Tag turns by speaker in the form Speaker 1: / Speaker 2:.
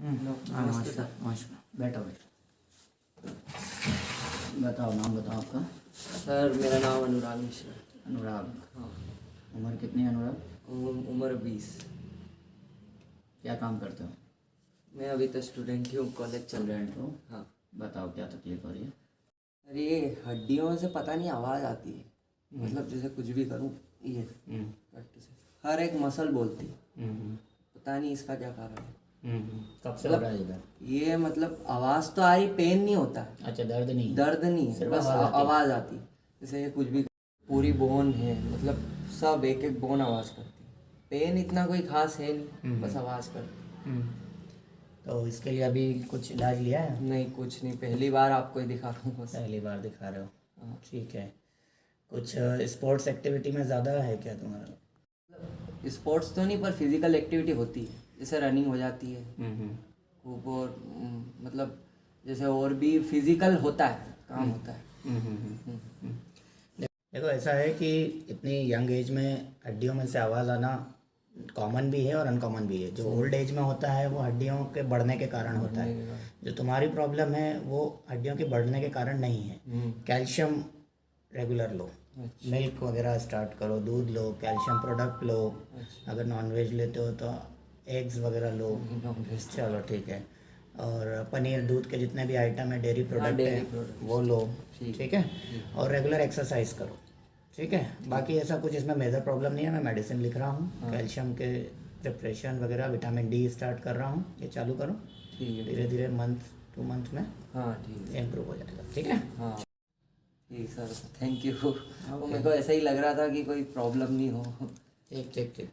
Speaker 1: नमस्ते सर।
Speaker 2: नमस्कार, बैठो बैठो। बताओ, नाम बताओ आपका।
Speaker 1: सर मेरा नाम अनुराग मिश्रा है।
Speaker 2: अनुराग।
Speaker 1: हाँ।
Speaker 2: उम्र कितनी है अनुराग?
Speaker 1: उम्र 20।
Speaker 2: क्या काम करते हो?
Speaker 1: मैं अभी तो स्टूडेंट ही हूँ, कॉलेज चल रहा है।
Speaker 2: स्टूडेंट हो?
Speaker 1: हाँ।
Speaker 2: बताओ क्या तकलीफ हो रही है?
Speaker 1: अरे ये हड्डियों से पता नहीं आवाज़ आती है, मतलब जैसे कुछ भी करूँ ये कट से हर एक मसल बोलती है, पता नहीं इसका क्या कारण है।
Speaker 2: कब से हो रहा है इधर?
Speaker 1: ये मतलब आवाज़ तो आ रही, पेन नहीं होता है।
Speaker 2: अच्छा, दर्द नहीं?
Speaker 1: दर्द नहीं है,
Speaker 2: सिर्फ
Speaker 1: बस
Speaker 2: आवाज़ आती है।
Speaker 1: आवाज़ आती है। जैसे ये कुछ भी पूरी बोन है, मतलब सब एक एक बोन आवाज़ करती है। पेन इतना कोई खास है नहीं, बस आवाज़ करती है।
Speaker 2: तो इसके लिए अभी कुछ इलाज लिया है?
Speaker 1: नहीं, कुछ नहीं, पहली बार आपको ही दिखा रहा हूँ बस।
Speaker 2: पहली बार दिखा रहे हो?
Speaker 1: हाँ।
Speaker 2: ठीक है। कुछ स्पोर्ट्स एक्टिविटी में ज़्यादा है क्या तुम्हारा?
Speaker 1: स्पोर्ट्स तो नहीं, पर फिजिकल एक्टिविटी होती है, जैसे रनिंग हो जाती है खूब, और मतलब जैसे और भी फिजिकल होता है, काम होता है।
Speaker 2: देखो, ऐसा है कि इतनी यंग एज में हड्डियों में से आवाज़ आना कॉमन भी है और अनकॉमन भी है। जो ओल्ड एज में होता है वो हड्डियों के बढ़ने के कारण होता है। जो तुम्हारी प्रॉब्लम है वो हड्डियों के बढ़ने के कारण नहीं है। कैल्शियम रेगुलर लो, मिल्क वगैरह स्टार्ट करो, दूध लो, कैल्शियम प्रोडक्ट लो। अगर नॉनवेज लेते हो तो एग्स वगैरह लो। चलो ठीक है। और पनीर, दूध के जितने भी आइटम है, डेयरी प्रोडक्ट है, वो लो। ठीक है। और रेगुलर एक्सरसाइज करो। ठीक है। बाकी ऐसा कुछ इसमें मेजर प्रॉब्लम नहीं है। मैं मेडिसिन लिख रहा हूँ, कैल्शियम के प्रिपरेशन वगैरह, विटामिन डी स्टार्ट कर रहा हूँ, ये चालू करो। धीरे धीरे मंथ 2 मंथ में
Speaker 1: हाँ ठीक है,
Speaker 2: इम्प्रूव हो जाएगा। ठीक है।
Speaker 1: हाँ ठीक सर, थैंक यू। मेरे को ऐसा ही लग रहा था कि कोई प्रॉब्लम नहीं हो।
Speaker 2: ठीक ठीक ठीक।